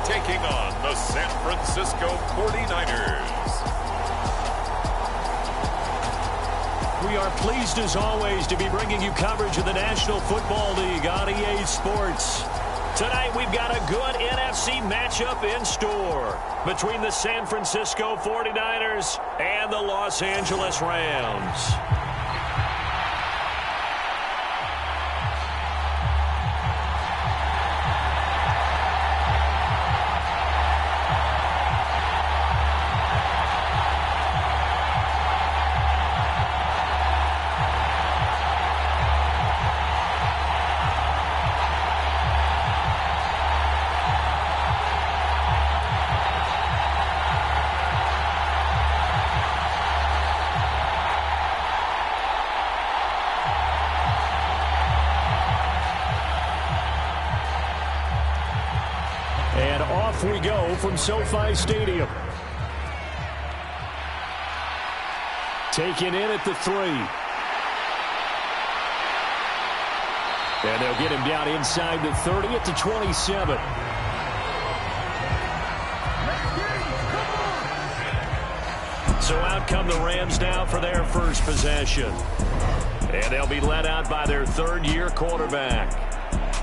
taking on the San Francisco 49ers. We are pleased, as always, to be bringing you coverage of the National Football League on EA Sports. Tonight, we've got a good NFC matchup in store between the San Francisco 49ers and the Los Angeles Rams. And off we go from SoFi Stadium. Taken in at the 3. And they'll get him down inside the 30 at the 27. So out come the Rams now for their first possession. And they'll be led out by their third-year quarterback.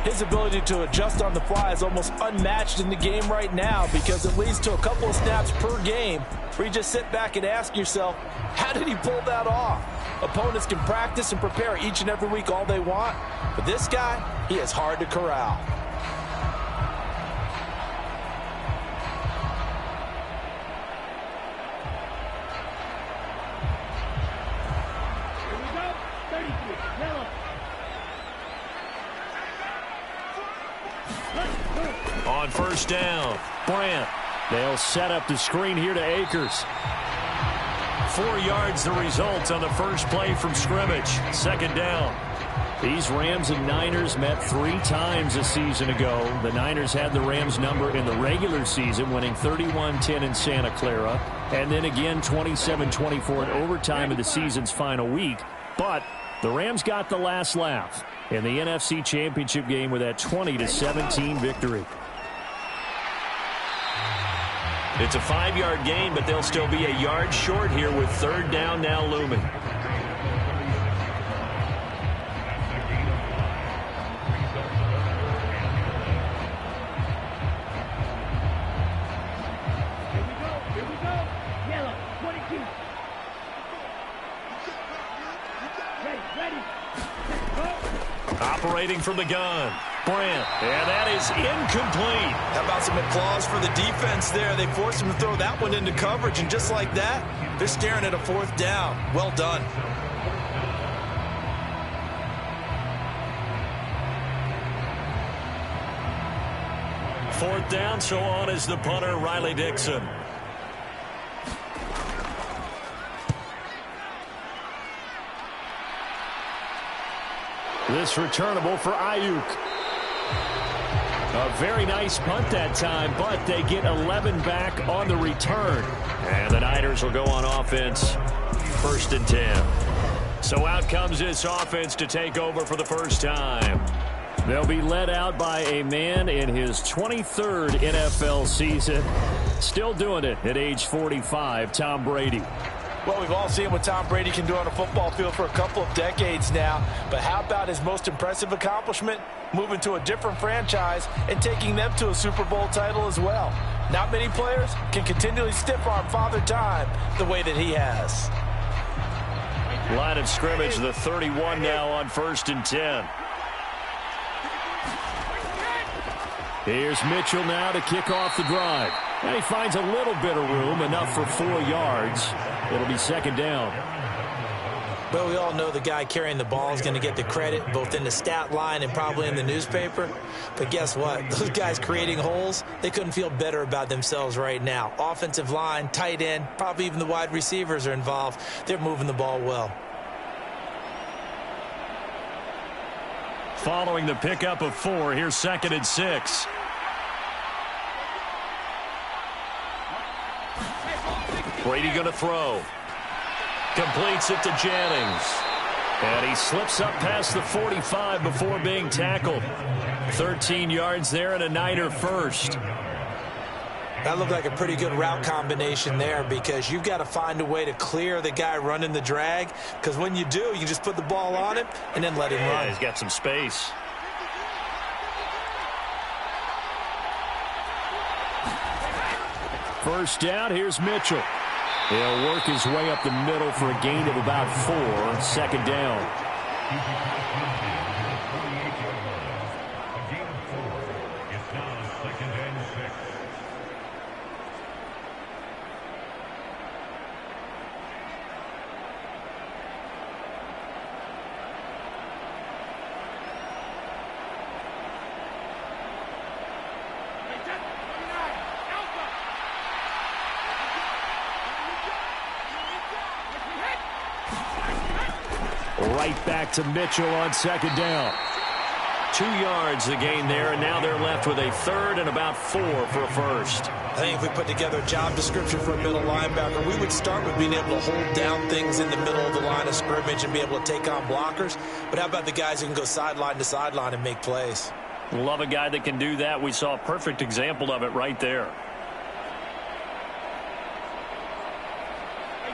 His ability to adjust on the fly is almost unmatched in the game right now because it leads to a couple of snaps per game where you just sit back and ask yourself, how did he pull that off? Opponents can practice and prepare each and every week all they want, but this guy, he is hard to corral. On first down, Brandt. They'll set up the screen here to Akers. 4 yards the result on the first play from scrimmage. Second down. These Rams and Niners met 3 times a season ago. The Niners had the Rams number in the regular season, winning 31-10 in Santa Clara. And then again 27-24 in overtime of the season's final week. But the Rams got the last laugh in the NFC Championship game with that 20-17 victory. It's a 5-yard gain, but they'll still be a yard short here with third down now looming. Here we go. Yellow, 22. Ready. Operating from the gun. Brandt, and that is incomplete. How about some applause for the defense there? They forced him to throw that one into coverage, and just like that, they're staring at a fourth down. Well done. Fourth down, so on is the punter, Riley Dixon. This returnable for Ayuk. A very nice punt that time, but they get 11 back on the return. And the Niners will go on offense, 1st and 10. So out comes this offense to take over for the first time. They'll be led out by a man in his 23rd NFL season. Still doing it at age 45, Tom Brady. Well, we've all seen what Tom Brady can do on a football field for a couple of decades now. But how about his most impressive accomplishment? Moving to a different franchise and taking them to a Super Bowl title as well. Not many players can continually stiff-arm Father Time the way that he has. Line of scrimmage, the 31 now on 1st and 10. Here's Mitchell now to kick off the drive. And he finds a little bit of room, enough for 4 yards. It'll be second down. Well, we all know the guy carrying the ball is going to get the credit, both in the stat line and probably in the newspaper. But guess what? Those guys creating holes, they couldn't feel better about themselves right now. Offensive line, tight end, probably even the wide receivers are involved. They're moving the ball well. Following the pickup of 4, here's 2nd and 6. Brady going to throw. Completes it to Jennings. And he slips up past the 45 before being tackled. 13 yards there and a Niner first. That looked like a pretty good route combination there because you've got to find a way to clear the guy running the drag, because when you do, you just put the ball on him and then let him run. He's got some space. First down, here's Mitchell. He'll work his way up the middle for a gain of about 4. Second down. Right back to Mitchell on second down. 2 yards the gain there, and now they're left with a third and about 4 for a first. I think if we put together a job description for a middle linebacker, we would start with being able to hold down things in the middle of the line of scrimmage and be able to take on blockers. But how about the guys who can go sideline to sideline and make plays? Love a guy that can do that. We saw a perfect example of it right there.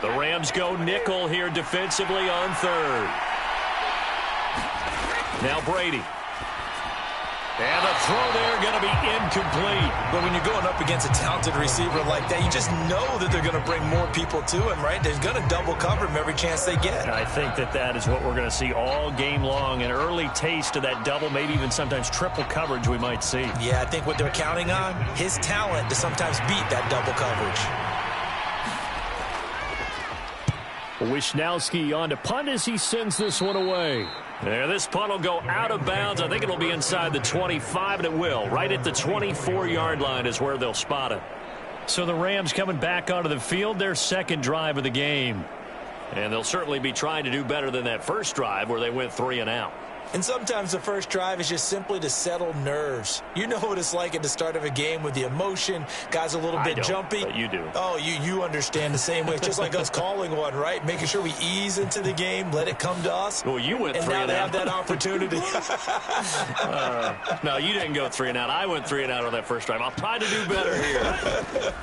The Rams go nickel here defensively on third. Now Brady. And the throw there going to be incomplete. But when you're going up against a talented receiver like that, you just know that they're going to bring more people to him, right? They're going to double cover him every chance they get. And I think that is what we're going to see all game long. An early taste of that double, maybe even sometimes triple coverage we might see. Yeah, I think what they're counting on, his talent to sometimes beat that double coverage. Wisnowski on to punt as he sends this one away. There, this punt will go out of bounds. I think it'll be inside the 25, and it will. Right at the 24-yard line is where they'll spot it. So the Rams coming back onto the field, their second drive of the game. And they'll certainly be trying to do better than that first drive where they went 3 and out. And sometimes the first drive is just simply to settle nerves. You know what it's like at the start of a game with the emotion. Guys a little bit jumpy. But you do. Oh, you understand the same way. It's just like us calling one, right? Making sure we ease into the game, let it come to us. Well, you went 3 and out. And now they have that opportunity. No, you didn't go 3 and out. I went 3 and out on that first drive. I'll try to do better here.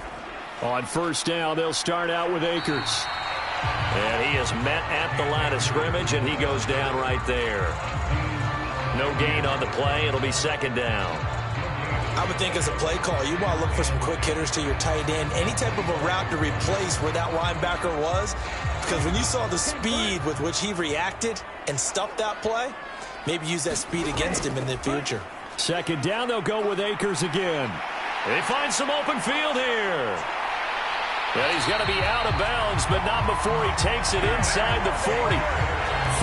On first down, they'll start out with Akers. And he is met at the line of scrimmage, and he goes down right there. No gain on the play. It'll be second down. I would think as a play call, you want to look for some quick hitters to your tight end. Any type of a route to replace where that linebacker was. Because when you saw the speed with which he reacted and stuffed that play, maybe use that speed against him in the future. Second down, they'll go with Akers again. They find some open field here. Well, he's going to be out of bounds, but not before he takes it inside the 40.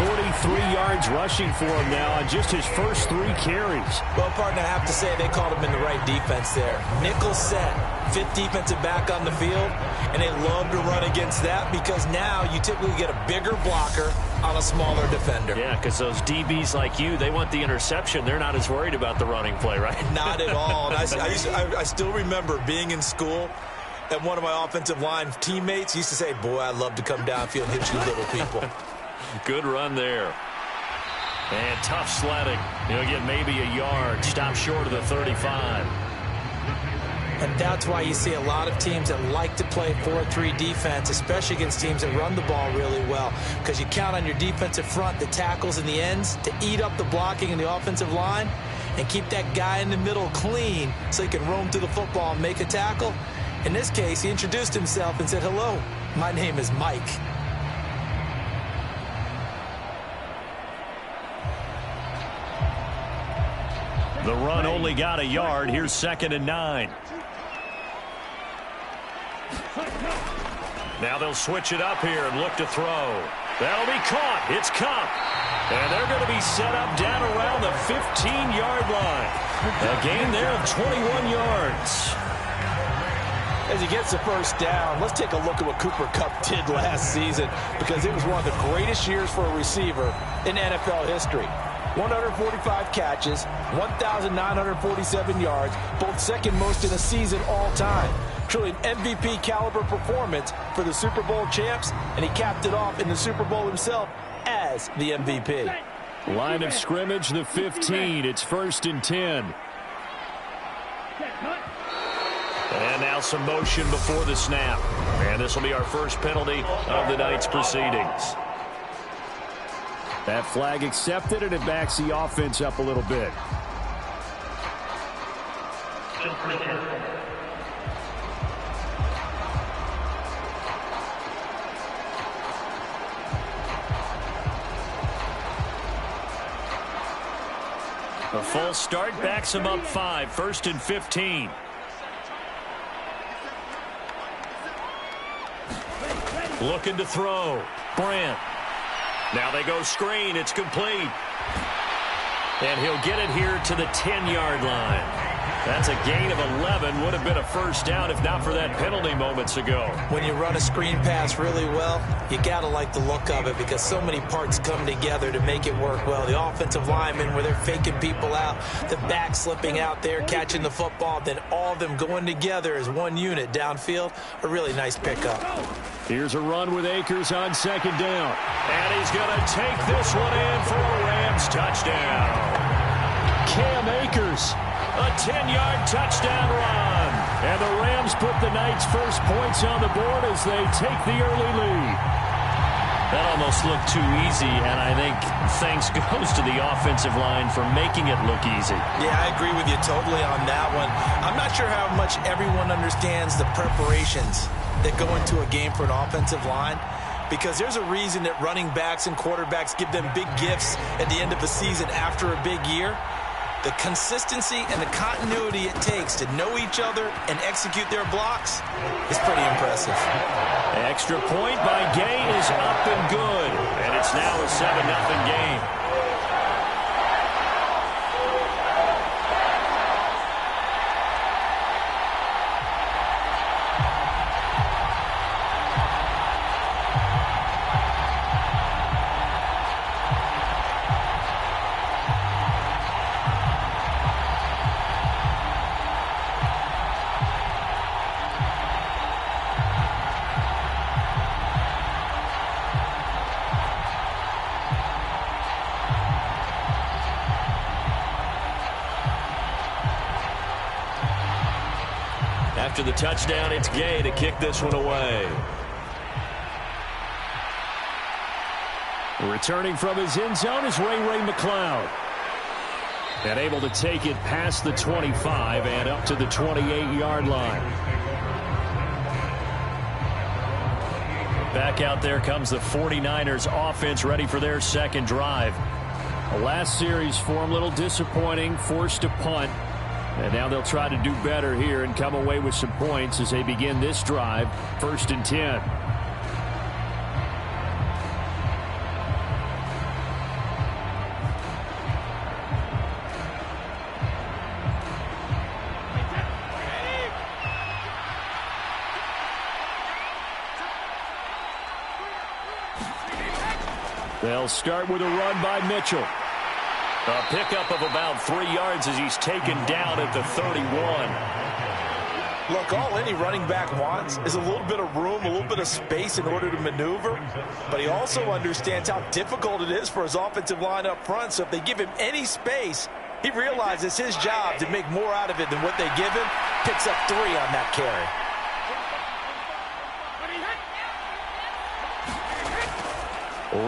43 yards rushing for him now on just his first 3 carries. Well, partner, I have to say they called him in the right defense there. Nickel set, 5th defensive back on the field, and they love to run against that because now you typically get a bigger blocker on a smaller defender. Yeah, because those DBs like you, they want the interception. They're not as worried about the running play, right? Not at all. And I still remember being in school, and one of my offensive line teammates used to say, boy, I'd love to come downfield and hit you little people. Good run there. And tough sledding. He'll get maybe a yard. Stop short of the 35. And that's why you see a lot of teams that like to play 4-3 defense, especially against teams that run the ball really well. Because you count on your defensive front, the tackles and the ends, to eat up the blocking in the offensive line and keep that guy in the middle clean so he can roam through the football and make a tackle. In this case, he introduced himself and said, hello, my name is Mike. The run only got a yard. Here's 2nd and 9. Now they'll switch it up here and look to throw. That'll be caught. It's Cup. And they're going to be set up down around the 15-yard line. A gain there of 21 yards. As he gets the first down, let's take a look at what Cooper Kupp did last season, because it was one of the greatest years for a receiver in NFL history. 145 catches, 1,947 yards, both second most in a season all time. Truly an MVP caliber performance for the Super Bowl champs, and he capped it off in the Super Bowl himself as the MVP. Line of scrimmage, the 15. It's 1st and 10. And now some motion before the snap. And this will be our first penalty of the night's proceedings. That flag accepted, and it backs the offense up a little bit. A full start backs him up 5, 1st and 15. Looking to throw. Brandt. Now they go screen. It's complete. And he'll get it here to the 10-yard line. That's a gain of 11. Would have been a first down if not for that penalty moments ago. When you run a screen pass really well, you got to like the look of it because so many parts come together to make it work well. The offensive linemen, where they're faking people out, the back slipping out there, catching the football, then all of them going together as one unit downfield. A really nice pickup. Here's a run with Akers on 2nd down. And he's going to take this one in for a Rams touchdown. Cam Akers. A 10-yard touchdown run. And the Rams put the night's first points on the board as they take the early lead. That almost looked too easy, and I think thanks goes to the offensive line for making it look easy. Yeah, I agree with you totally on that one. I'm not sure how much everyone understands the preparations that go into a game for an offensive line, because there's a reason that running backs and quarterbacks give them big gifts at the end of the season after a big year. The consistency and the continuity it takes to know each other and execute their blocks is pretty impressive. Extra point by Gay is up and good. And it's now a 7-0 game. After the touchdown, it's Gay to kick this one away. Returning from his end zone is Ray McLeod. And able to take it past the 25 and up to the 28-yard line. Back out there comes the 49ers offense ready for their second drive. The last series for him, a little disappointing, forced to punt. And now they'll try to do better here and come away with some points as they begin this drive, 1st and 10. They'll start with a run by Mitchell. A pickup of about 3 yards as he's taken down at the 31. Look, all any running back wants is a little bit of room, a little bit of space in order to maneuver. But he also understands how difficult it is for his offensive line up front. So if they give him any space, he realizes it's his job to make more out of it than what they give him. Picks up 3 on that carry.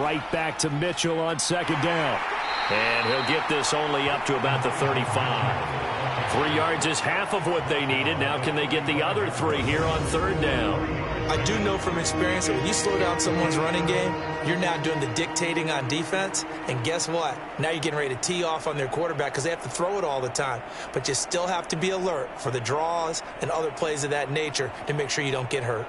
Right back to Mitchell on 2nd down. And he'll get this only up to about the 35. 3 yards is half of what they needed. Now can they get the other 3 here on 3rd down? I do know from experience that when you slow down someone's running game, you're now doing the dictating on defense. And guess what? Now you're getting ready to tee off on their quarterback because they have to throw it all the time. But you still have to be alert for the draws and other plays of that nature to make sure you don't get hurt.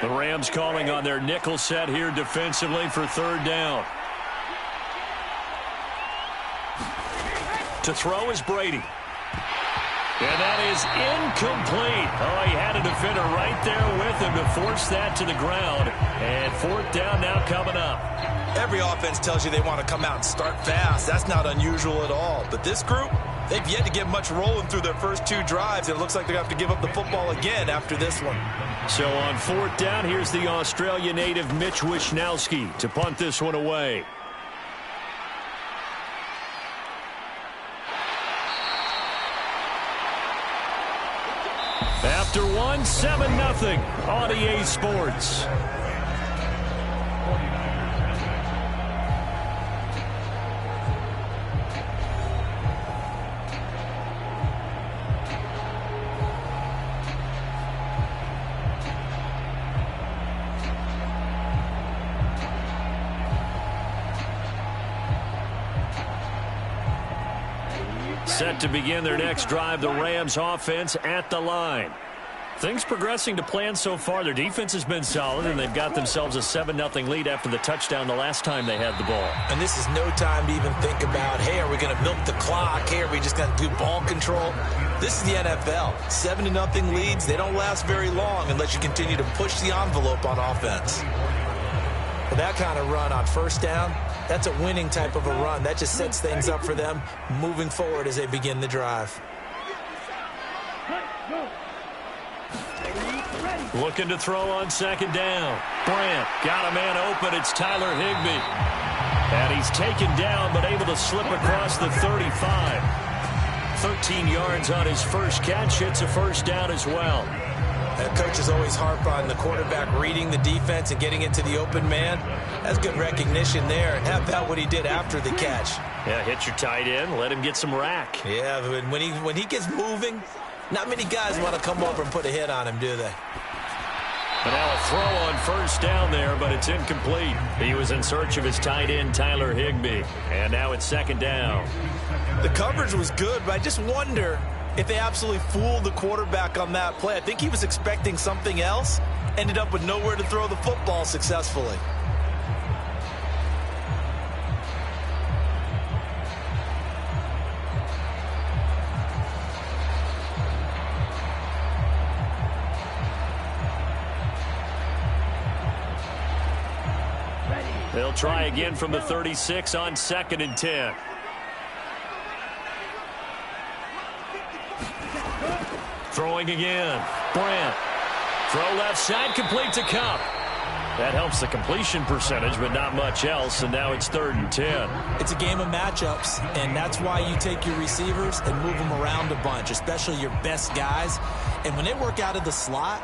The Rams calling on their nickel set here defensively for 3rd down. To throw is Brady. And that is incomplete. Oh, he had a defender right there with him to force that to the ground. And 4th down now coming up. Every offense tells you they want to come out and start fast. That's not unusual at all. But this group, they've yet to get much rolling through their first 2 drives. It looks like they're going to have to give up the football again after this one. So on 4th down, here's the Australia native Mitch Wishnowski to punt this one away. after one, 7-0 on EA Sports. Set to begin their next drive, the Rams offense at the line. Things progressing to plan so far. Their defense has been solid, and they've got themselves a 7-0 lead after the touchdown the last time they had the ball. And this is no time to even think about, hey, are we going to milk the clock? Hey, are we just going to do ball control? This is the NFL. 7-0 leads, they don't last very long unless you continue to push the envelope on offense. For that kind of run on first down, that's a winning type of a run. That just sets things up for them moving forward as they begin the drive. Looking to throw on second down. Bryant got a man open. It's Tyler Higbee. And he's taken down but able to slip across the 35. 13 yards on his first catch. It's a first down as well. Coaches always harp on the quarterback reading the defense and getting into the open man. That's good recognition there. And how about what he did after the catch? Yeah, hit your tight end. Let him get some rack. Yeah, but when he gets moving, not many guys want to come over and put a hit on him, do they? And now a throw on first down there, but it's incomplete. He was in search of his tight end, Tyler Higbee. And now it's second down. The coverage was good, but I just wonder if they absolutely fooled the quarterback on that play. I think he was expecting something else. Ended up with nowhere to throw the football successfully. They'll try again from the 36 on 2nd and 10. Throwing again. Bryant. Throw left side, complete to Cup. That helps the completion percentage, but not much else, and now it's 3rd and 10. It's a game of matchups, and that's why you take your receivers and move them around a bunch, especially your best guys. And when they work out of the slot,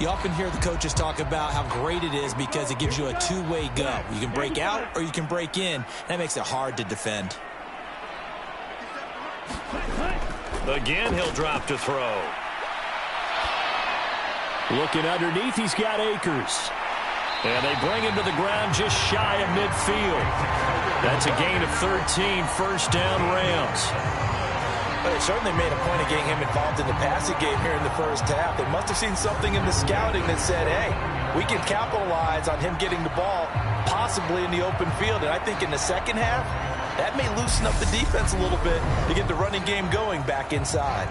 you often hear the coaches talk about how great it is because it gives you a two-way go. You can break out or you can break in. That makes it hard to defend. Again, he'll drop to throw. Looking underneath, he's got Akers. And they bring him to the ground just shy of midfield. That's a gain of 13, first down Rams. But they certainly made a point of getting him involved in the passing game here in the first half. They must have seen something in the scouting that said, hey, we can capitalize on him getting the ball possibly in the open field. And I think in the second half, that may loosen up the defense a little bit to get the running game going back inside.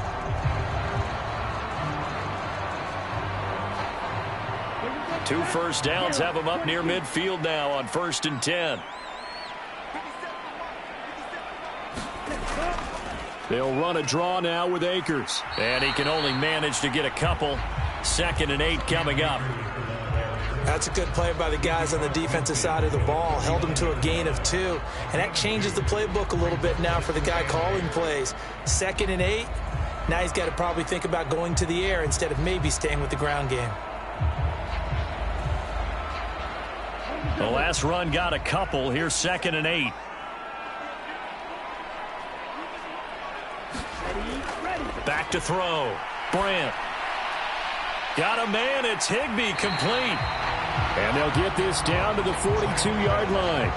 Two first downs have him up near midfield now on 1st and 10. They'll run a draw now with Akers. And he can only manage to get a couple. 2nd and 8 coming up. That's a good play by the guys on the defensive side of the ball. Held them to a gain of 2. And that changes the playbook a little bit now for the guy calling plays. 2nd and 8. Now he's got to probably think about going to the air instead of maybe staying with the ground game. The last run got a couple. Here's 2nd and 8. Back to throw. Bryant. Got a man. It's Higbee, complete. And they'll get this down to the 42-yard line.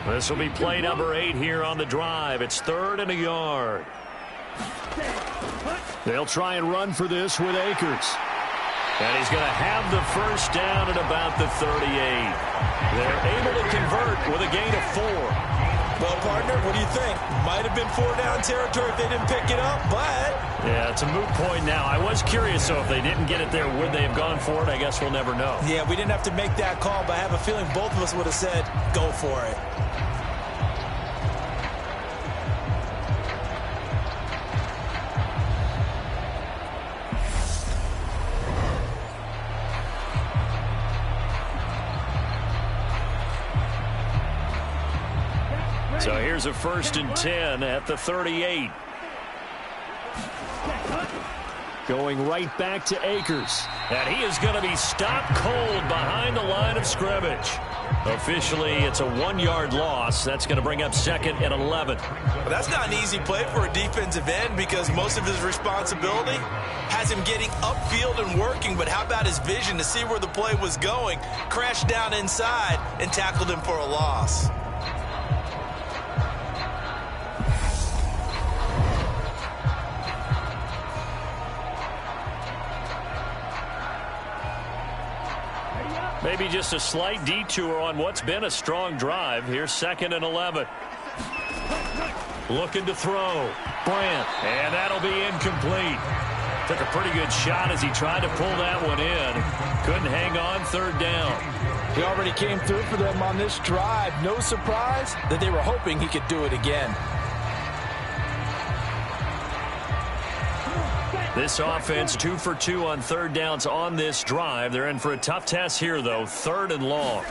This will be play number 8 here on the drive. It's 3rd and a yard. They'll try and run for this with Akers. And he's going to have the first down at about the 38. They're able to convert with a gain of 4. Well, partner, what do you think? Might have been 4-down territory if they didn't pick it up, but... Yeah, it's a moot point now. I was curious, so if they didn't get it there, would they have gone for it? I guess we'll never know. Yeah, we didn't have to make that call, but I have a feeling both of us would have said, go for it. So here's a 1st and 10 at the 38. Going right back to Akers. And he is going to be stopped cold behind the line of scrimmage. Officially, it's a 1-yard loss. That's going to bring up 2nd and 11. Well, that's not an easy play for a defensive end because most of his responsibility has him getting upfield and working. But how about his vision to see where the play was going, crashed down inside, and tackled him for a loss? Maybe just a slight detour on what's been a strong drive. Here's 2nd and 11. Looking to throw. Bryant. And that'll be incomplete. Took a pretty good shot as he tried to pull that one in. Couldn't hang on. 3rd down. He already came through for them on this drive. No surprise that they were hoping he could do it again. This offense 2 for 2 on 3rd downs on this drive. They're in for a tough test here, though. 3rd and long.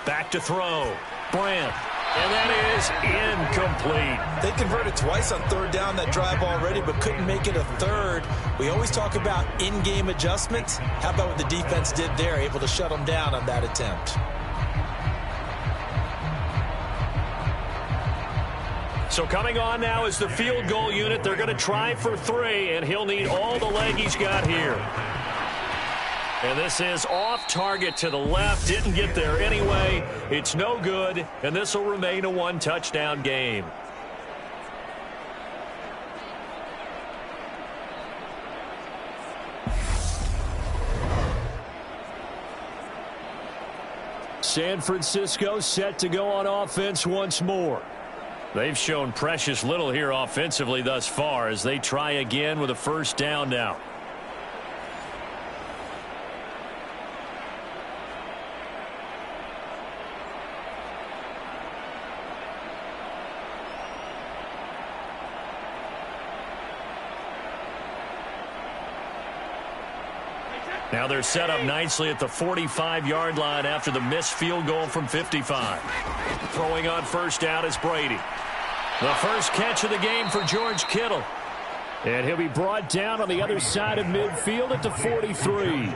Back to throw. Bryant. And that is incomplete. They converted twice on 3rd down that drive already, but couldn't make it a 3rd. We always talk about in-game adjustments. How about what the defense did there, able to shut them down on that attempt? So coming on now is the field goal unit. They're going to try for 3, and he'll need all the leg he's got here. And this is off target to the left. Didn't get there anyway. It's no good, and this will remain a 1-touchdown game. San Francisco set to go on offense once more. They've shown precious little here offensively thus far as they try again with a 1st down now. Now they're set up nicely at the 45-yard line after the missed field goal from 55. Throwing on 1st down is Brady. The first catch of the game for George Kittle. And he'll be brought down on the other side of midfield at the 43.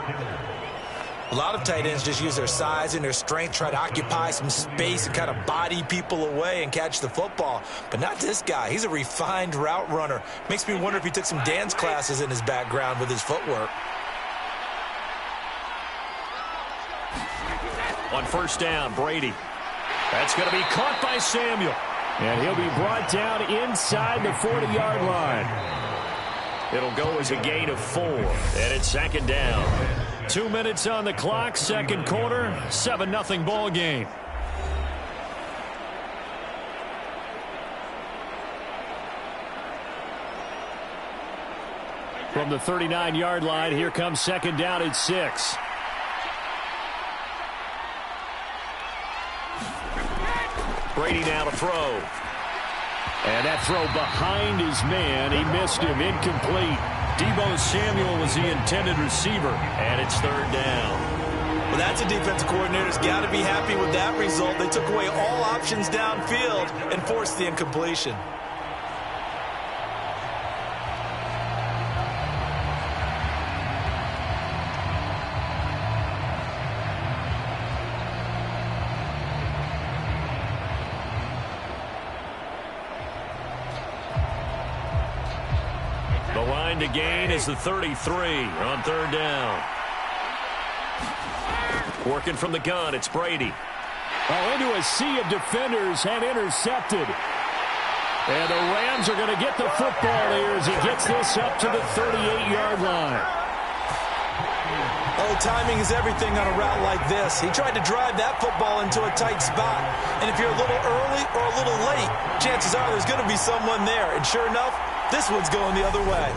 A lot of tight ends just use their size and their strength, try to occupy some space and kind of body people away and catch the football. But not this guy. He's a refined route runner. Makes me wonder if he took some dance classes in his background with his footwork. On 1st down, Brady. That's going to be caught by Samuel. And he'll be brought down inside the 40-yard line. It'll go as a gain of 4. And it's 2nd down. 2 minutes on the clock, 2nd quarter, 7-0 ball game. From the 39-yard line, here comes 2nd down at 6. Brady now to throw. And that throw behind his man. He missed him. Incomplete. Deebo Samuel was the intended receiver. And it's 3rd down. Well, that's a defensive coordinator's got to be happy with that result. They took away all options downfield and forced the incompletion. To gain is the 33 on 3rd down. Working from the gun, it's Brady. Oh, into a sea of defenders and intercepted. And the Rams are going to get the football here as he gets this up to the 38-yard line. Oh, timing is everything on a route like this. He tried to drive that football into a tight spot. And if you're a little early or a little late, chances are there's going to be someone there. And sure enough, this one's going the other way.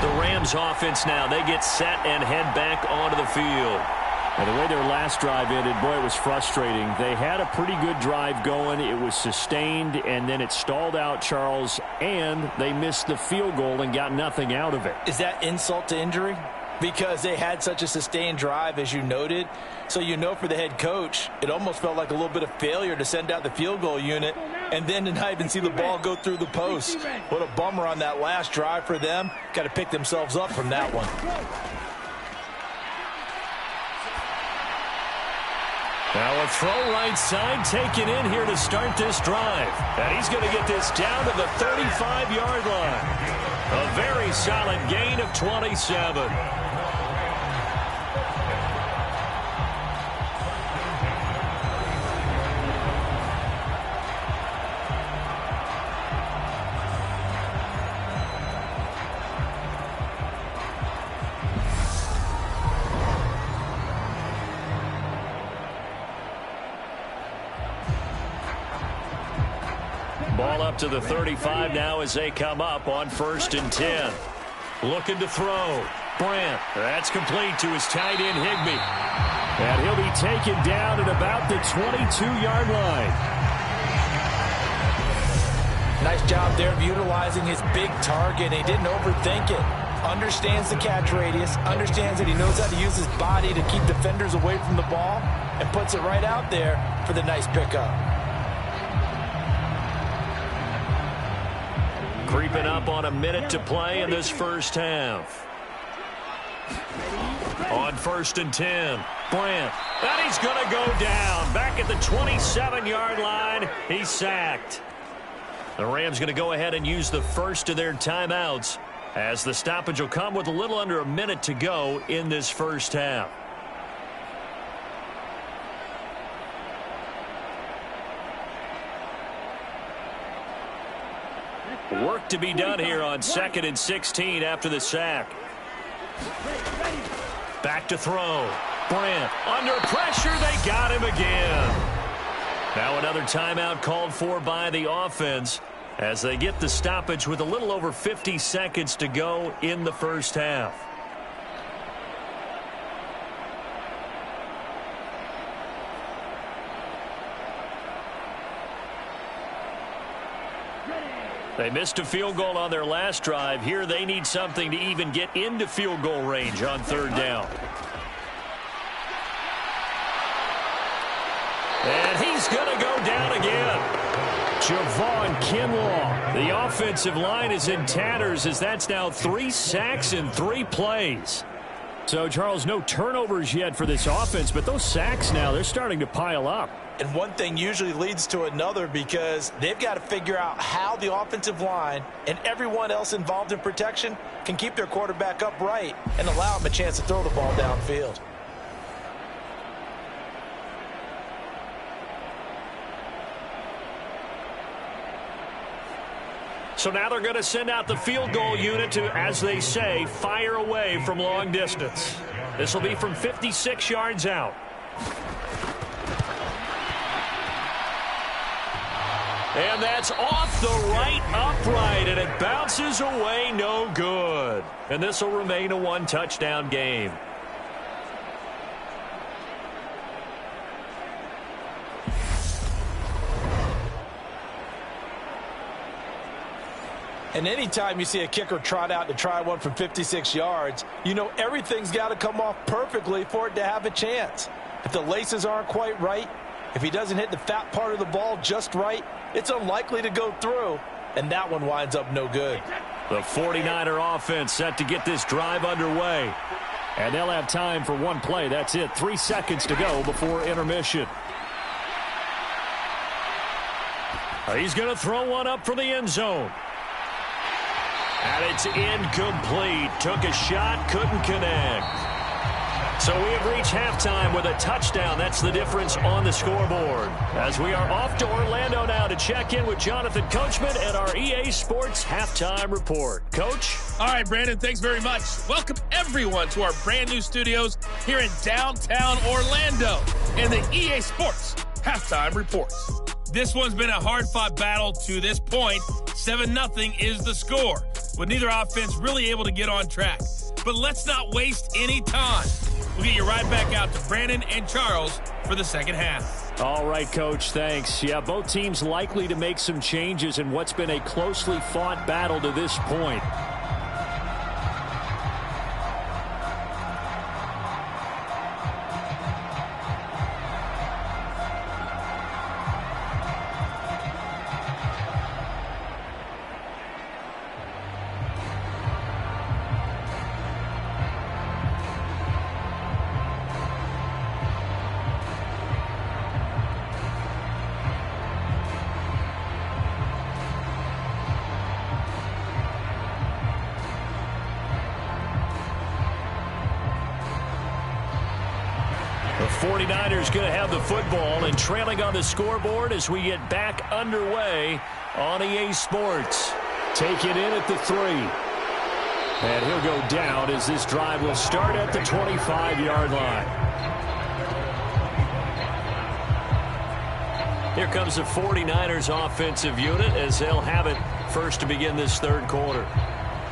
The Rams offense now, they get set and head back onto the field. And the way their last drive ended, boy, it was frustrating. They had a pretty good drive going. It was sustained, and then it stalled out, Charles, and they missed the field goal and got nothing out of it. Is that insult to injury? because they had such a sustained drive, as you noted. So you know for the head coach, it almost felt like a little bit of failure to send out the field goal unit and then to not even see the ball go through the post. What a bummer on that last drive for them. Got to pick themselves up from that one. Now a throw right side taken in here to start this drive. And he's going to get this down to the 35-yard line. A very solid gain of 27. Ball up to the 35 now as they come up on 1st and 10. Looking to throw. Brandt. That's complete to his tight end, Higbee. And he'll be taken down at about the 22-yard line. Nice job there of utilizing his big target. He didn't overthink it. Understands the catch radius. Understands that he knows how to use his body to keep defenders away from the ball. And puts it right out there for the nice pickup. Creeping up on a minute to play in this first half. On 1st and 10, Brandt. And he's going to go down. Back at the 27-yard line, he's sacked. The Rams going to go ahead and use the first of their timeouts as the stoppage will come with a little under a minute to go in this first half. Work to be done here on 2nd and 16 after the sack. Back to throw. Brandt under pressure. They got him again. Now another timeout called for by the offense as they get the stoppage with a little over 50 seconds to go in the first half. They missed a field goal on their last drive. Here they need something to even get into field goal range on 3rd down. And he's going to go down again. Javon Kinlaw. The offensive line is in tatters as that's now 3 sacks in 3 plays. So, Charles, no turnovers yet for this offense, but those sacks now, they're starting to pile up. And one thing usually leads to another because they've got to figure out how the offensive line and everyone else involved in protection can keep their quarterback upright and allow him a chance to throw the ball downfield. So now they're going to send out the field goal unit to, as they say, fire away from long distance. This will be from 56 yards out. And that's off the right upright, and it bounces away no good. And this will remain a 1-touchdown game. And anytime you see a kicker trot out to try one from 56 yards, you know everything's got to come off perfectly for it to have a chance. If the laces aren't quite right, if he doesn't hit the fat part of the ball just right, it's unlikely to go through, and that one winds up no good. The 49er offense set to get this drive underway. And they'll have time for one play. That's it. 3 seconds to go before intermission. He's going to throw one up for the end zone. And it's incomplete. Took a shot, couldn't connect. So we have reached halftime with a touchdown. That's the difference on the scoreboard. As we are off to Orlando now to check in with Jonathan Coachman and our EA Sports Halftime Report. Coach? All right, Brandon, thanks very much. Welcome, everyone, to our brand-new studios here in downtown Orlando in the EA Sports Halftime Report. This one's been a hard-fought battle to this point. 7-0 is the score, with neither offense really able to get on track. But let's not waste any time. We'll get you right back out to Brandon and Charles for the second half. All right, Coach, thanks. Yeah, both teams likely to make some changes in what's been a closely fought battle to this point. 49ers going to have the football and trailing on the scoreboard as we get back underway on EA Sports. Take it in at the 3. And he'll go down as this drive will start at the 25-yard line. Here comes the 49ers offensive unit as they'll have it first to begin this third quarter.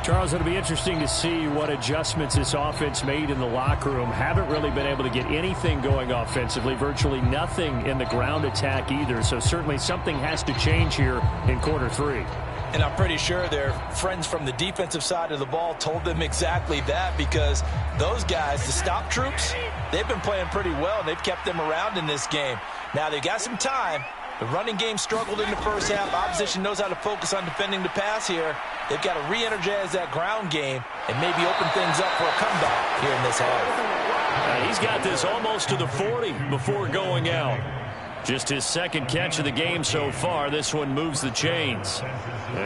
Charles, it'll be interesting to see what adjustments this offense made in the locker room. Haven't really been able to get anything going offensively, virtually nothing in the ground attack either. So certainly something has to change here in quarter 3. And I'm pretty sure their friends from the defensive side of the ball told them exactly that, because those guys, the stop troops, they've been playing pretty well. They've kept them around in this game. Now they got some time. The running game struggled in the first half. Opposition knows how to focus on defending the pass here. They've got to re-energize that ground game and maybe open things up for a comeback here in this half. He's got this almost to the 40 before going out. Just his second catch of the game so far. This one moves the chains.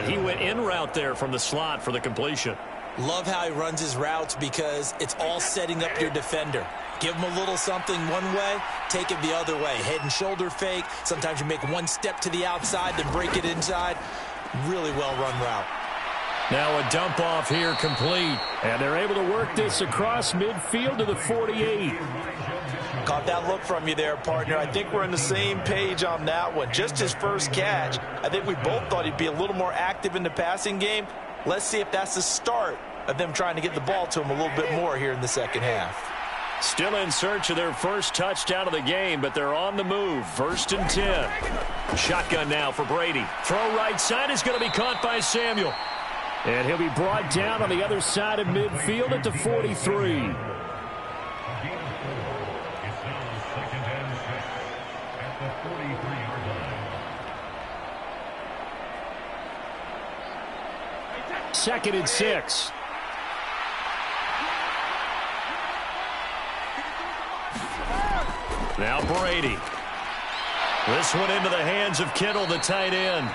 He went in route there from the slot for the completion. Love how he runs his routes because it's all setting up your defender. Give him a little something one way, take it the other way. Head and shoulder fake. Sometimes you make one step to the outside, then break it inside. Really well-run route. Now a dump off here complete. And they're able to work this across midfield to the 48. Caught that look from you there, partner. I think we're on the same page on that one. Just his first catch. I think we both thought he'd be a little more active in the passing game. Let's see if that's the start of them trying to get the ball to him a little bit more here in the second half. Still in search of their first touchdown of the game, but they're on the move. 1st and 10. Shotgun now for Brady. Throw right side is going to be caught by Samuel. And he'll be brought down on the other side of midfield at the 43. Second and 6. Now Brady. This one into the hands of Kittle, the tight end.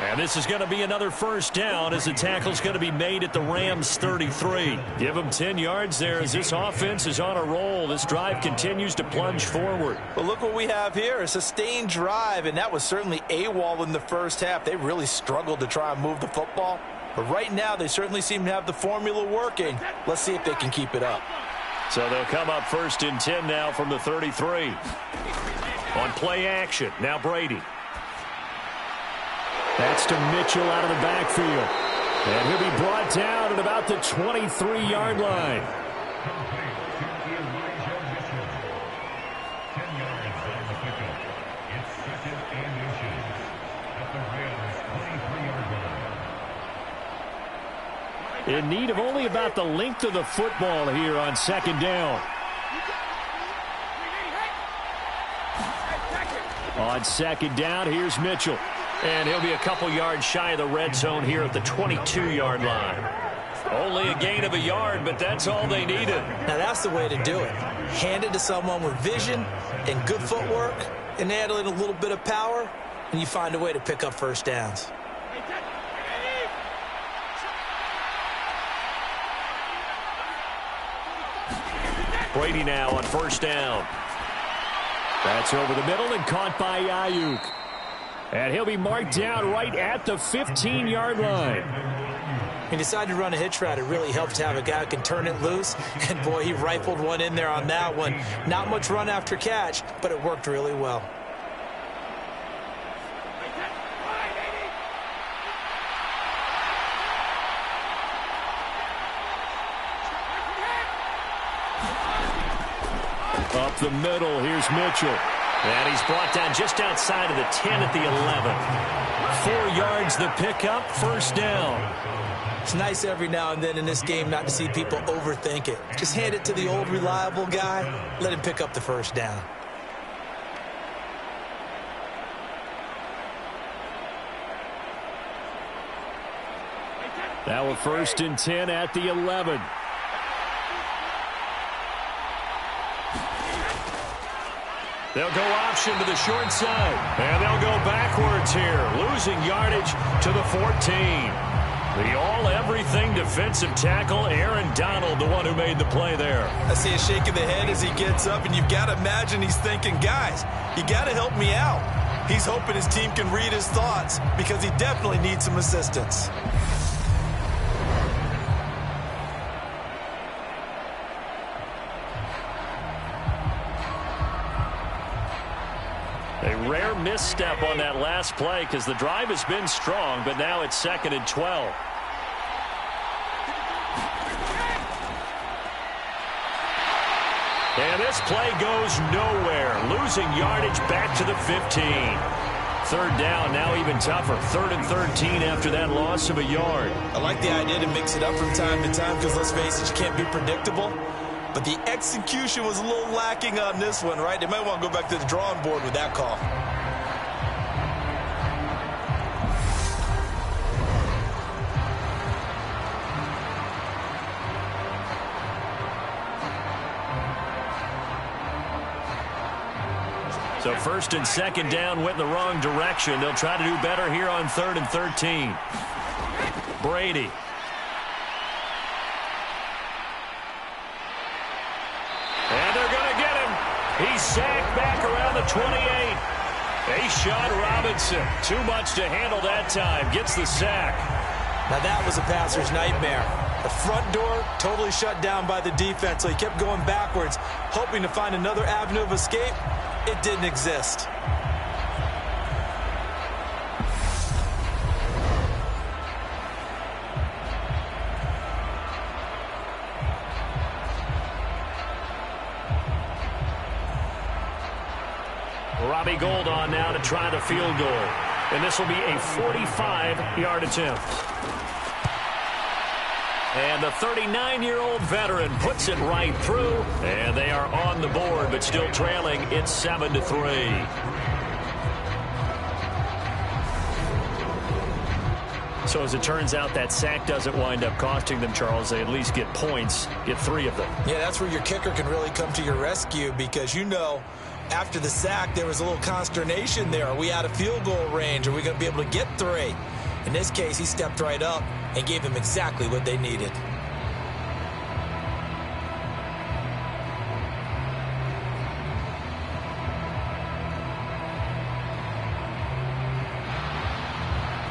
And this is going to be another first down as the tackle's going to be made at the Rams' 33. Give them 10 yards there as this offense is on a roll. This drive continues to plunge forward. Well, look what we have here. A sustained drive, and that was certainly AWOL in the first half. They really struggled to try and move the football. But right now, they certainly seem to have the formula working. Let's see if they can keep it up. So they'll come up 1st and 10 now from the 33. On play action, now Brady. That's to Mitchell out of the backfield. And he'll be brought down at about the 23-yard line. In need of only about the length of the football here on 2nd down. On 2nd down, here's Mitchell. And he'll be a couple yards shy of the red zone here at the 22-yard line. Only a gain of a yard, but that's all they needed. Now that's the way to do it. Hand it to someone with vision and good footwork, and add in a little bit of power, and you find a way to pick up first downs. Brady now on 1st down. That's over the middle and caught by Ayuk. And he'll be marked down right at the 15-yard line. He decided to run a hitch route. It really helps to have a guy who can turn it loose. And, boy, he rifled one in there on that one. Not much run after catch, but it worked really well. Up the middle, here's Mitchell. And he's brought down just outside of the 10 at the 11. 4 yards the pickup, 1st down. It's nice every now and then in this game not to see people overthink it. Just hand it to the old reliable guy. Let him pick up the 1st down. Now a 1st and 10 at the 11. They'll go option to the short side. And they'll go backwards here, losing yardage to the 14. The all-everything defensive tackle, Aaron Donald, the one who made the play there. I see a shake of the head as he gets up, and you've got to imagine he's thinking, guys, you got to help me out. He's hoping his team can read his thoughts because he definitely needs some assistance. A rare misstep on that last play because the drive has been strong, but now it's 2nd and 12. And this play goes nowhere, losing yardage back to the 15. 3rd down, now even tougher. 3rd and 13 after that loss of a yard. I like the idea to mix it up from time to time because, let's face it, you can't be predictable. But the execution was a little lacking on this one, right? They might want to go back to the drawing board with that call. So 1st and 2nd down went in the wrong direction. They'll try to do better here on 3rd and 13. Brady. And they're going to get him. He's sacked back around the 28. A-Shot Robinson. Too much to handle that time. Gets the sack. Now that was a passer's nightmare. The front door totally shut down by the defense, so he kept going backwards, hoping to find another avenue of escape. It didn't exist. Robbie Gould on now to try the field goal. And this will be a 45-yard attempt. And the 39-year-old veteran puts it right through. And they are on the board, but still trailing. It's 7-3. So as it turns out, that sack doesn't wind up costing them, Charles. They at least get points, get 3 of them. Yeah, that's where your kicker can really come to your rescue because, you know, after the sack, there was a little consternation there. Are we out of field goal range? Are we going to be able to get 3? In this case, he stepped right up and gave them exactly what they needed.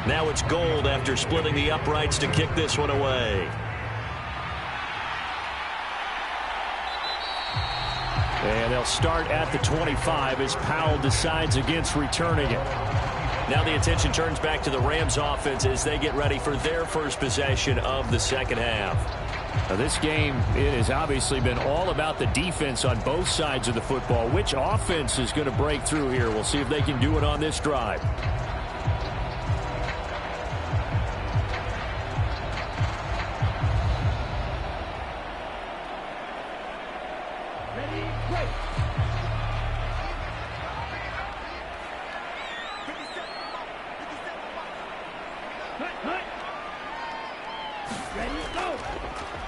Now it's Gould after splitting the uprights to kick this one away. And they'll start at the 25 as Powell decides against returning it. Now the attention turns back to the Rams offense as they get ready for their first possession of the second half. Now this game, it has obviously been all about the defense on both sides of the football. Which offense is going to break through here? We'll see if they can do it on this drive.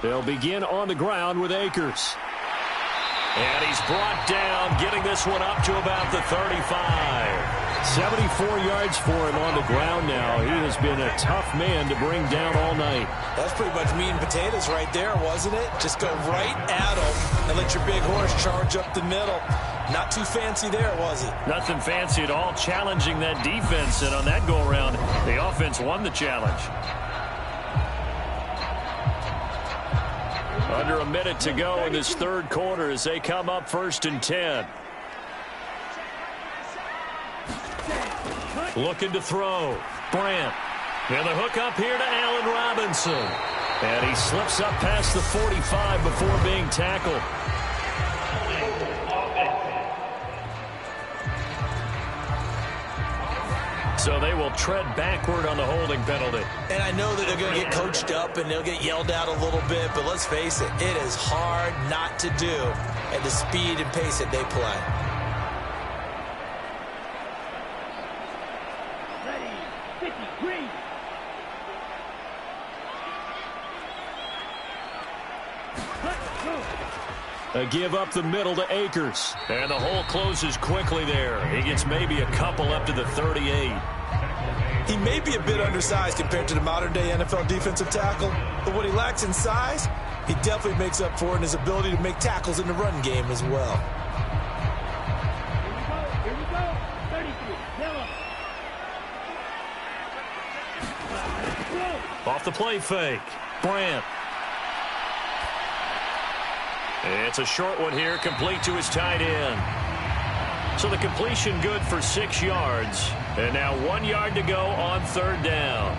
They'll begin on the ground with Akers. And he's brought down, getting this one up to about the 35. 74 yards for him on the ground now. He has been a tough man to bring down all night. That's pretty much meat and potatoes right there, wasn't it? Just go right at him and let your big horse charge up the middle. Not too fancy there, was it? Nothing fancy at all, challenging that defense. And on that go-around, the offense won the challenge. Under a minute to go in this third quarter as they come up 1st and 10. Looking to throw. Brandt. And the hook up here to Allen Robinson. And he slips up past the 45 before being tackled. So they will tread backward on the holding penalty. And I know that they're going to get coached up and they'll get yelled at a little bit, but let's face it, it is hard not to do at the speed and pace that they play. Ready, 53. A give up the middle to Akers. And the hole closes quickly there. He gets maybe a couple up to the 38. He may be a bit undersized compared to the modern-day NFL defensive tackle, but what he lacks in size, he definitely makes up for in his ability to make tackles in the run game as well. Here we go. 33. Yellow. Off the play fake. Brandt. It's a short one here, complete to his tight end. So the completion good for 6 yards. And now 1 yard to go on third down.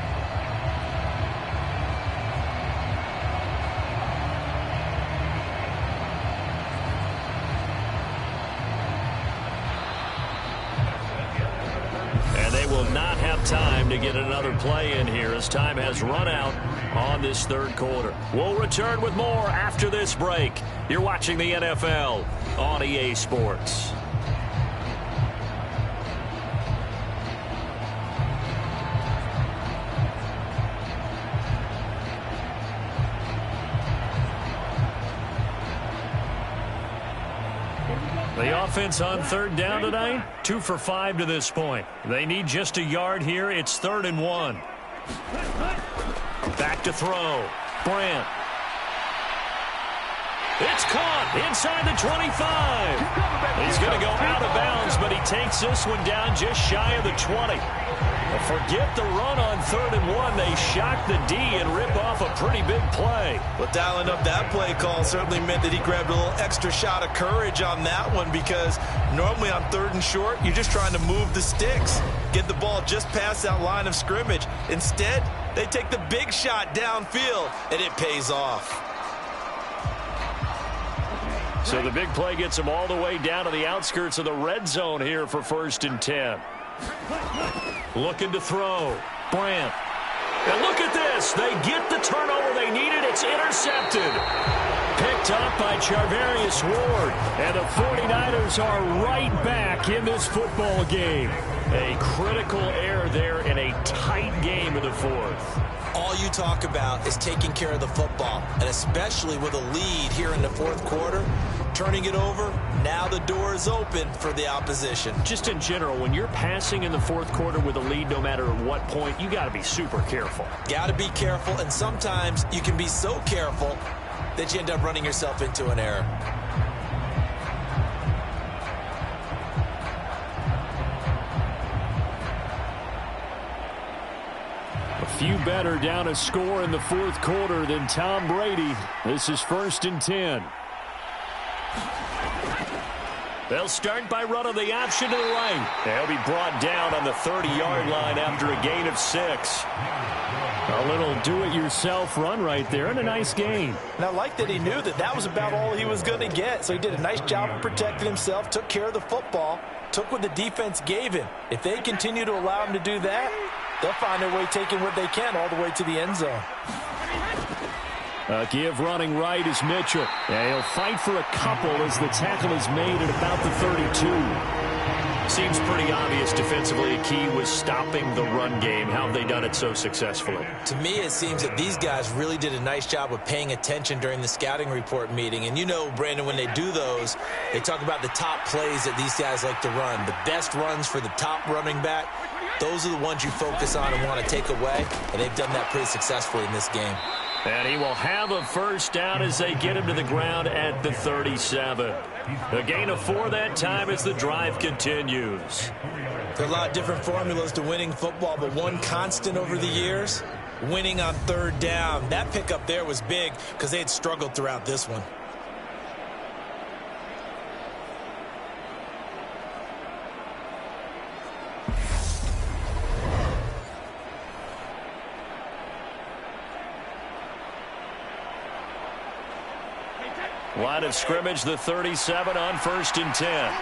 And they will not have time to get another play in here as time has run out on this third quarter. We'll return with more after this break. You're watching the NFL on EA Sports. The offense on third down tonight, 2 for 5 to this point. They need just a yard here. It's 3rd and 1. Back to throw. Brandt. It's caught inside the 25. He's going to go out of bounds, but he takes this one down just shy of the 20. Forget the run on 3rd and 1. They shock the D and rip off a pretty big play. Well, dialing up that play call certainly meant that he grabbed a little extra shot of courage on that one, because normally on 3rd and short, you're just trying to move the sticks, get the ball just past that line of scrimmage. Instead, they take the big shot downfield, and it pays off. So the big play gets them all the way down to the outskirts of the red zone here for 1st and 10. Looking to throw. Brandt. And look at this. They get the turnover they needed. It's intercepted. Picked up by Charvarius Ward. And the 49ers are right back in this football game. A critical error there in a tight game in the 4th. All you talk about is taking care of the football, and especially with a lead here in the 4th quarter, turning it over, now the door is open for the opposition. Just in general, when you're passing in the 4th quarter with a lead, no matter at what point, you got to be super careful. Got to be careful, and sometimes you can be so careful that you end up running yourself into an error. Few better down a score in the 4th quarter than Tom Brady. This is 1st and 10. They'll start by running the option to the right. They'll be brought down on the 30-yard line after a gain of 6. A little do-it-yourself run right there, and a nice gain. And I like that he knew that that was about all he was going to get. So he did a nice job of protecting himself, took care of the football, took what the defense gave him. If they continue to allow him to do that, they'll find their way taking what they can all the way to the end zone. Give running right is Mitchell. Yeah, he'll fight for a couple as the tackle is made at about the 32. Seems pretty obvious defensively a key was stopping the run game. How have they done it so successfully? To me, it seems that these guys really did a nice job of paying attention during the scouting report meeting. And you know, Brandon, when they do those, they talk about the top plays that these guys like to run. The best runs for the top running back, those are the ones you focus on and want to take away. And they've done that pretty successfully in this game. And he will have a first down as they get him to the ground at the 37. A gain of 4 that time as the drive continues. There are a lot of different formulas to winning football, but one constant over the years, winning on 3rd down. That pickup there was big because they had struggled throughout this one. Line of scrimmage, the 37 on 1st and 10.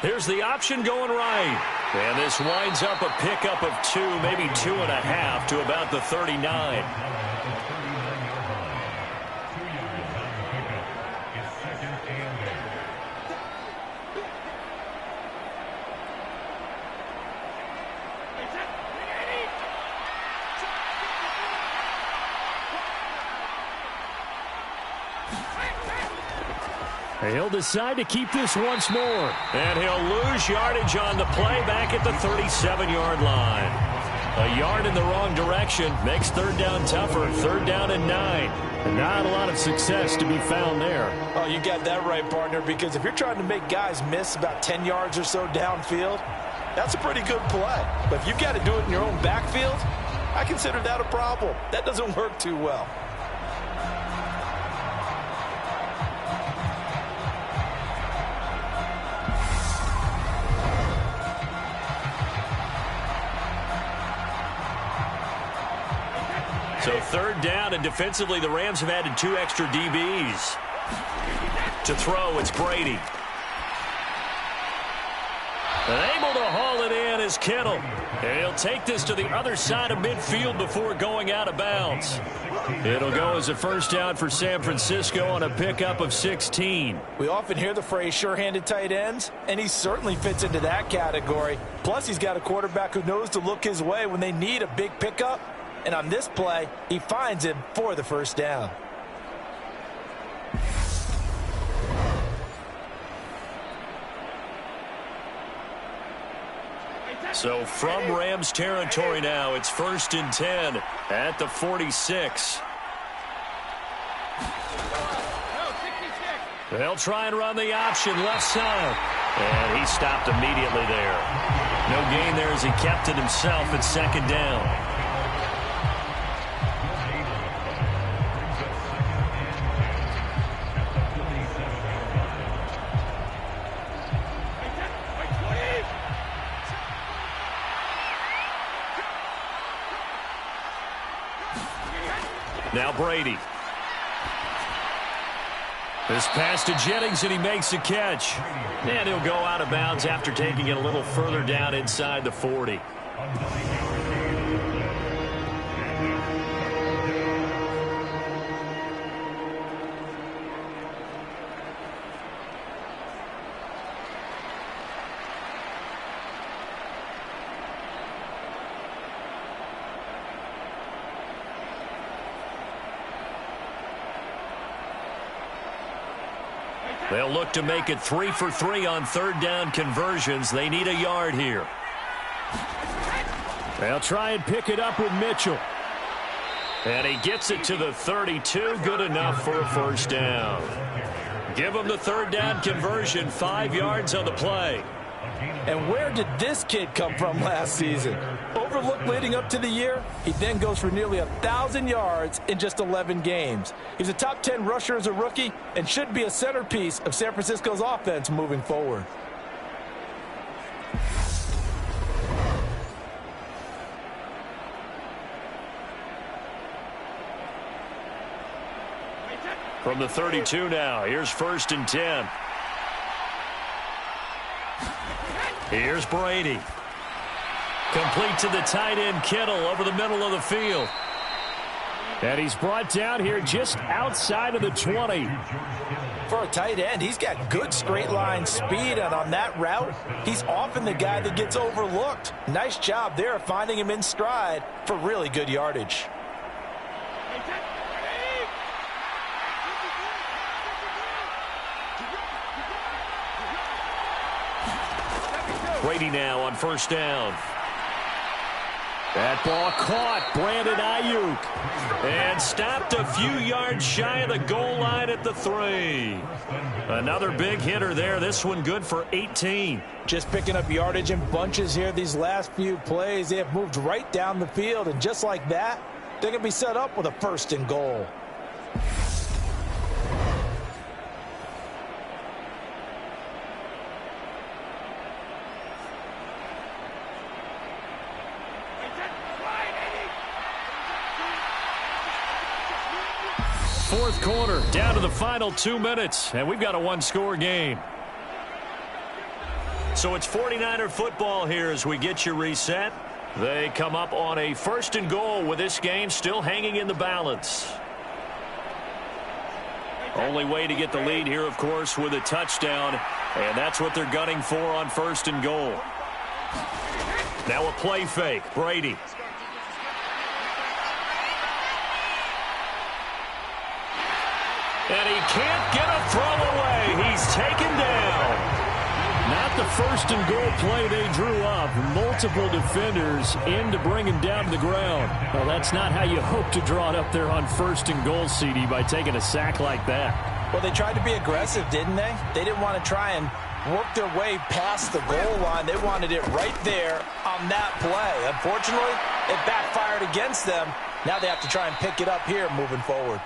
Here's the option going right. And this winds up a pickup of 2, maybe 2.5 to about the 39. He'll decide to keep this once more. And he'll lose yardage on the play back at the 37-yard line. A yard in the wrong direction makes third down tougher. Third down and 9. And not a lot of success to be found there. Oh, you got that right, partner, because if you're trying to make guys miss about 10 yards or so downfield, that's a pretty good play. But if you've got to do it in your own backfield, I consider that a problem. That doesn't work too well. So third down, and defensively, the Rams have added 2 extra DBs. To throw, it's Brady. And able to haul it in is Kittle. And he'll take this to the other side of midfield before going out of bounds. It'll go as a first down for San Francisco on a pickup of 16. We often hear the phrase sure-handed tight ends, and he certainly fits into that category. Plus, he's got a quarterback who knows to look his way when they need a big pickup. And on this play, he finds him for the first down. So from Rams territory now, it's 1st and 10 at the 46. They'll try and run the option left side. And he stopped immediately there. No gain there as he kept it himself at second down. Now Brady. This pass to Jennings, and he makes a catch. And he'll go out of bounds after taking it a little further down inside the 40. They'll look to make it 3 for 3 on third down conversions. They need a yard here. They'll try and pick it up with Mitchell. And he gets it to the 32. Good enough for a first down. Give him the third down conversion. 5 yards on the play. And where did this kid come from last season? Overlooked leading up to the year, he then goes for nearly 1,000 yards in just 11 games. He's a top 10 rusher as a rookie and should be a centerpiece of San Francisco's offense moving forward. From the 32 now, here's 1st and 10. Here's Brady. Complete to the tight end, Kittle, over the middle of the field. And he's brought down here just outside of the 20. For a tight end, he's got good straight line speed, and on that route, he's often the guy that gets overlooked. Nice job there finding him in stride for really good yardage. Brady now on first down. That ball caught. Brandon Ayuk. And stopped a few yards shy of the goal line at the 3. Another big hitter there. This one good for 18. Just picking up yardage in bunches here these last few plays. They have moved right down the field, and just like that, they're going to be set up with a 1st and goal. Fourth quarter, down to the final 2 minutes, and we've got a one-score game. So it's 49er football here as we get you reset. They come up on a 1st and goal with this game still hanging in the balance. Only way to get the lead here, of course, with a touchdown, and that's what they're gunning for on 1st and goal. Now a play fake, Brady. And he can't get a throw away. He's first and goal play they drew up. Multiple defenders in to bring him down to the ground. Well, that's not how you hope to draw it up there on first and goal, CD, by taking a sack like that. Well, they tried to be aggressive, didn't they? They didn't want to try and work their way past the goal line. They wanted it right there on that play. Unfortunately, it backfired against them. Now they have to try and pick it up here moving forward.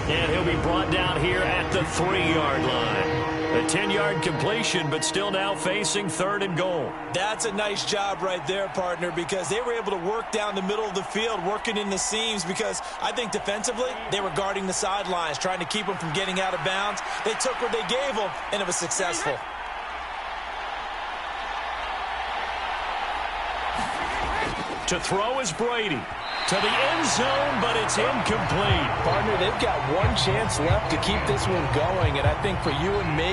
And he'll be brought down here at the 3-yard line. A 10-yard completion, but still now facing third and goal. That's a nice job right there, partner, because they were able to work down the middle of the field, working in the seams, because I think defensively they were guarding the sidelines, trying to keep them from getting out of bounds. They took what they gave them, and it was successful. To throw is Brady. To the end zone, but it's incomplete. Partner, they've got one chance left to keep this one going, and I think for you and me,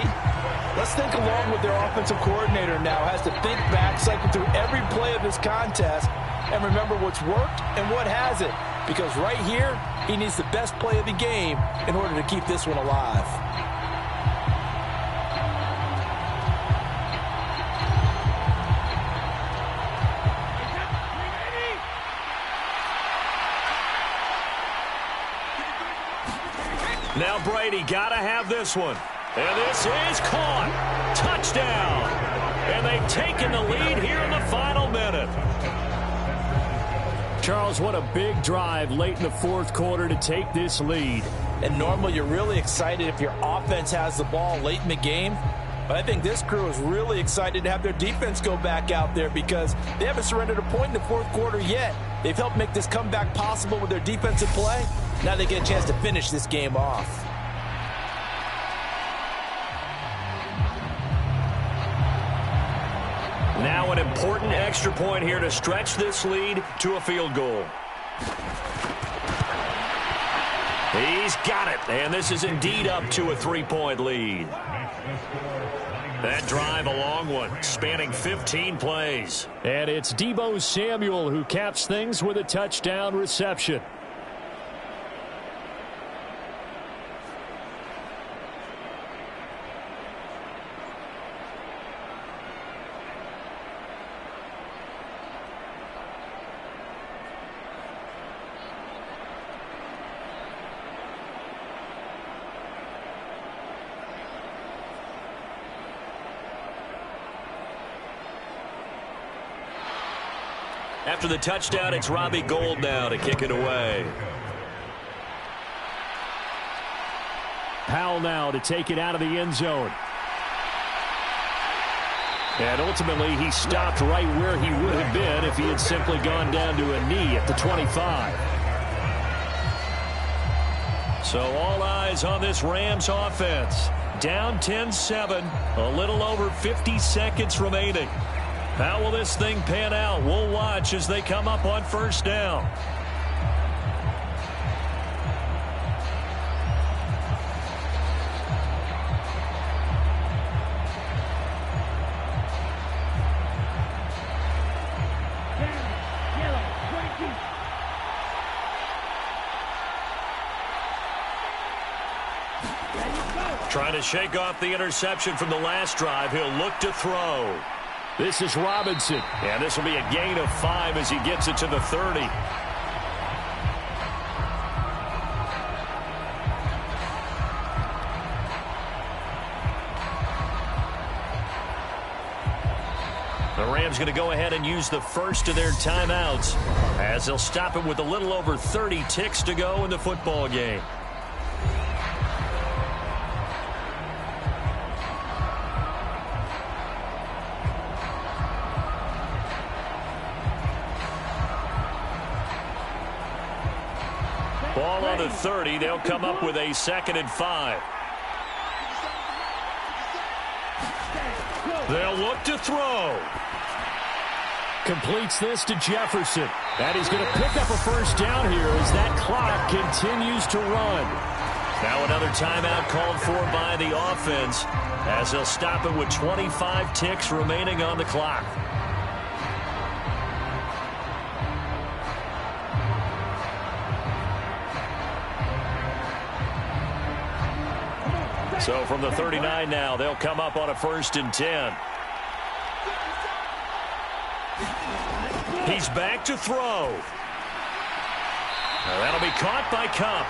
let's think along with their offensive coordinator now. Has to think back, cycle through every play of this contest, and remember what's worked and what hasn't. Because right here, he needs the best play of the game in order to keep this one alive. Now Brady got to have this one. And this is caught. Touchdown. And they've taken the lead here in the final minute. Charles, what a big drive late in the fourth quarter to take this lead. And normally you're really excited if your offense has the ball late in the game. But I think this crew is really excited to have their defense go back out there because they haven't surrendered a point in the fourth quarter yet. They've helped make this comeback possible with their defensive play. Now they get a chance to finish this game off. Now an important extra point here to stretch this lead to a field goal. He's got it, and this is indeed up to a 3-point lead. That drive a long one, spanning 15 plays. And it's Deebo Samuel who caps things with a touchdown reception. After the touchdown, it's Robbie Gould now to kick it away. Powell now to take it out of the end zone. And ultimately, he stopped right where he would have been if he had simply gone down to a knee at the 25. So all eyes on this Rams offense. Down 10-7, a little over 50 seconds remaining. How will this thing pan out? We'll watch as they come up on first down. Yellow, 22. Trying to shake off the interception from the last drive. He'll look to throw. This is Robinson. And this will be a gain of 5 as he gets it to the 30. The Rams going to go ahead and use the first of their timeouts as they'll stop it with a little over 30 ticks to go in the football game. Ball on the 30. They'll come up with a 2nd and 5. They'll look to throw. Completes this to Jefferson. And he's going to pick up a first down here as that clock continues to run. Now another timeout called for by the offense as they'll stop it with 25 ticks remaining on the clock. So from the 39 now, they'll come up on a 1st and 10. He's back to throw. That'll be caught by Cup.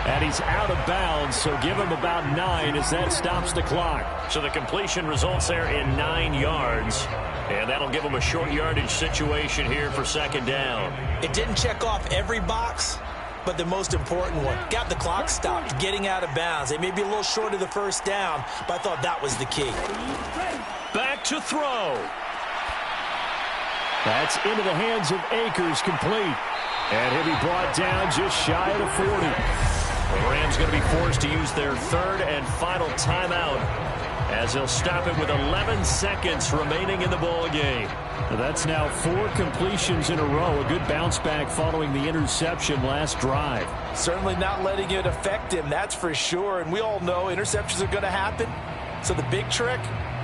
And he's out of bounds, so give him about 9 as that stops the clock. So the completion results there in 9 yards. And that'll give him a short yardage situation here for second down. It didn't check off every box, but the most important one. Got the clock stopped, getting out of bounds. They may be a little short of the first down, but I thought that was the key. Back to throw. That's into the hands of Akers, complete. And he'll be brought down just shy of the 40. The Rams going to be forced to use their third and final timeout as they'll stop it with 11 seconds remaining in the ball game. That's now 4 completions in a row. A good bounce back following the interception last drive. Certainly not letting it affect him, that's for sure. And we all know interceptions are going to happen. So the big trick,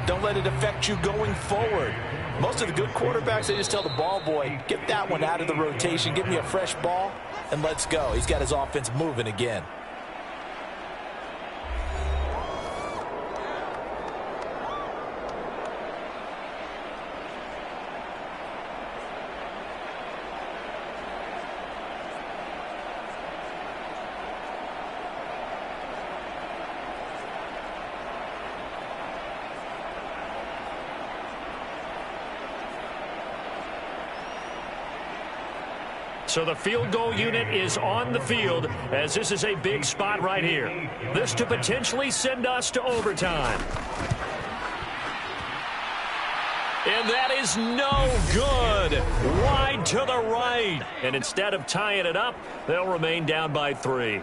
don't let it affect you going forward. Most of the good quarterbacks, they just tell the ball boy, get that one out of the rotation, give me a fresh ball, and let's go. He's got his offense moving again. So the field goal unit is on the field as this is a big spot right here. This to potentially send us to overtime. And that is no good. Wide to the right. And instead of tying it up, they'll remain down by 3.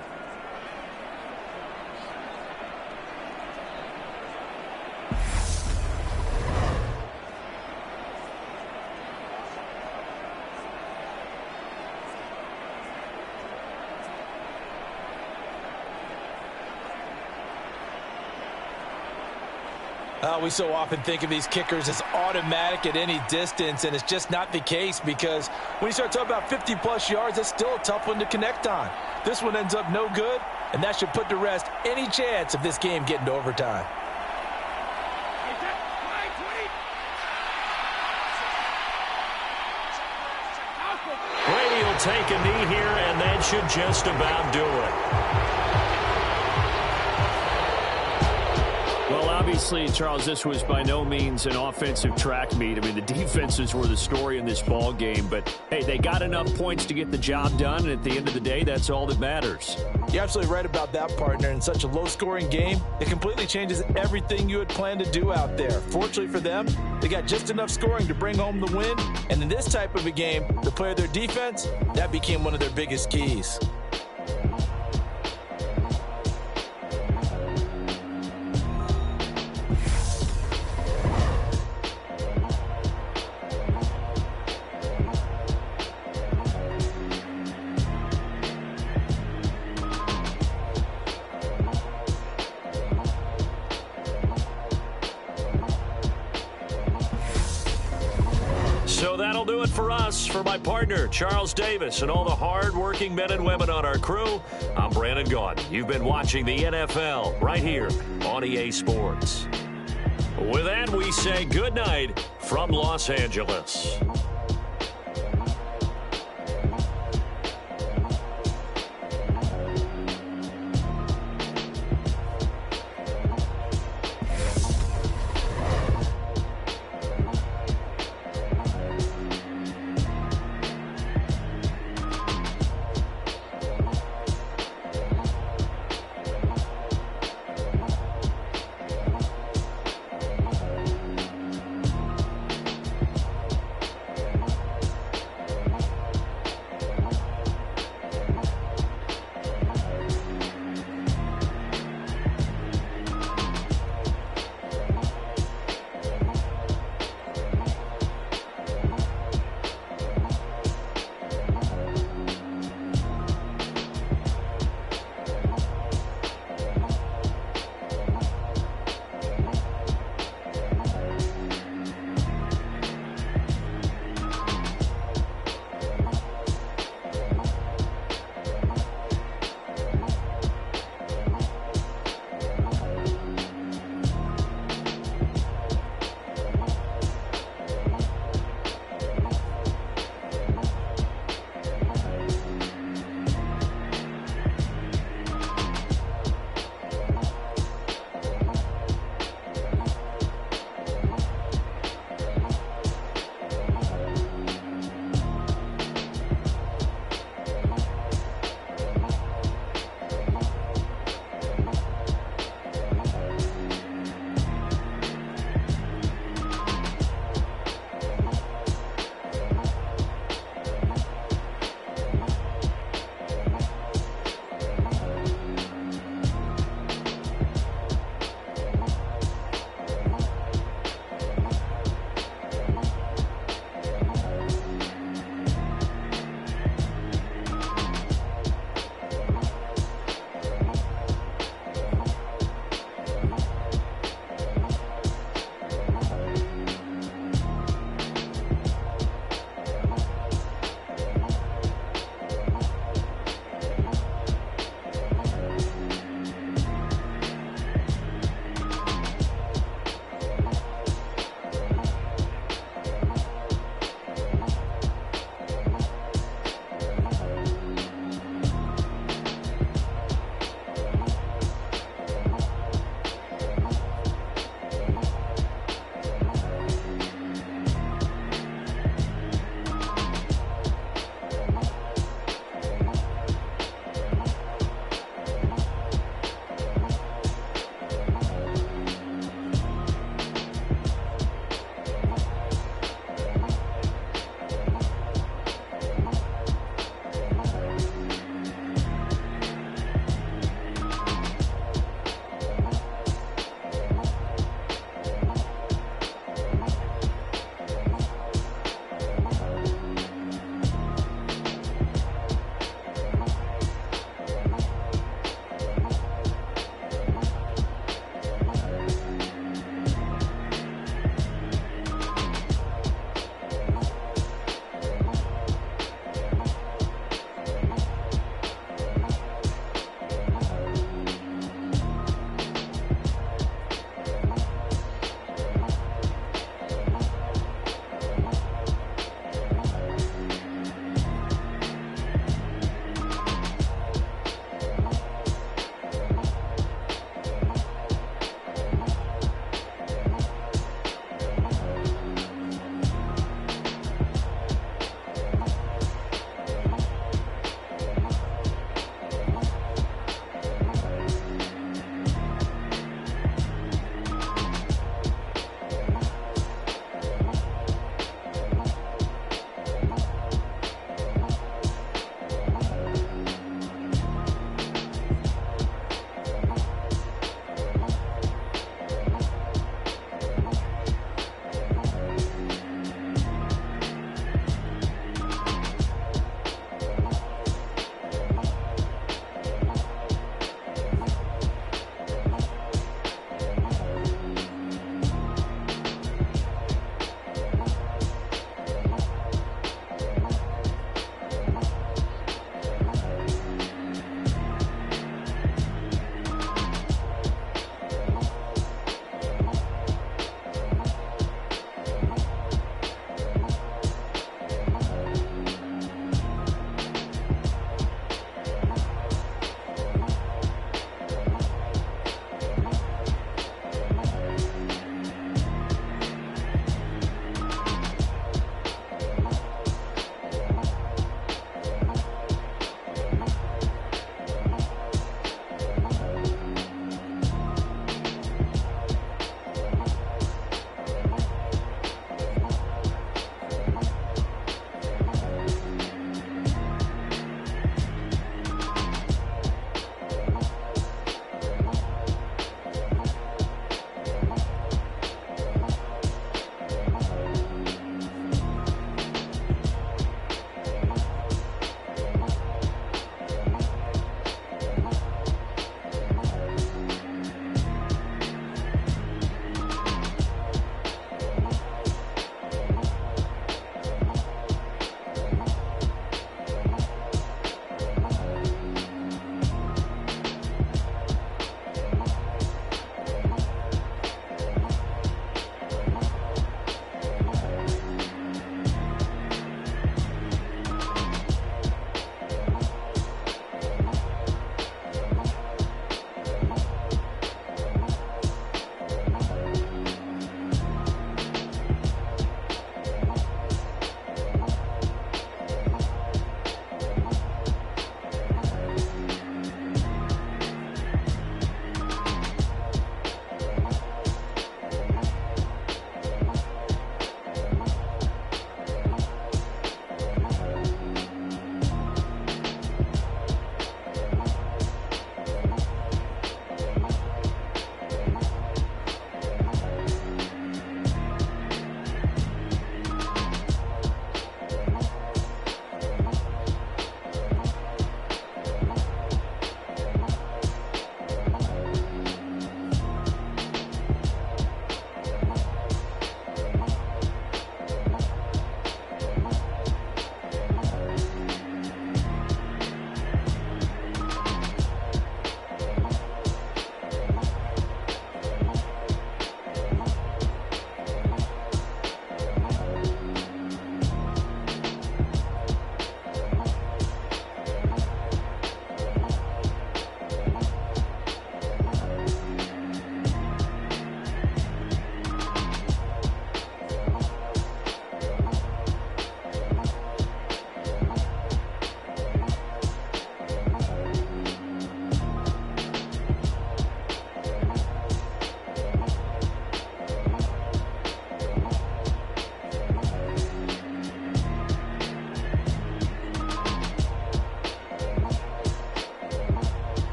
We so often think of these kickers as automatic at any distance, and it's just not the case because when you start talking about 50-plus yards, that's still a tough one to connect on. This one ends up no good, and that should put to rest any chance of this game getting to overtime. Brady will take a knee here, and that should just about do it. Well, obviously, Charles, this was by no means an offensive track meet. I mean, the defenses were the story in this ball game, but hey, they got enough points to get the job done, and at the end of the day, that's all that matters. You're absolutely right about that, partner. In such a low-scoring game, it completely changes everything you had planned to do out there. Fortunately for them, they got just enough scoring to bring home the win, and in this type of a game, to play their defense, that became one of their biggest keys. So that'll do it for us. For my partner, Charles Davis, and all the hard-working men and women on our crew, I'm Brandon Gaudin. You've been watching the NFL right here on EA Sports. With that, we say good night from Los Angeles.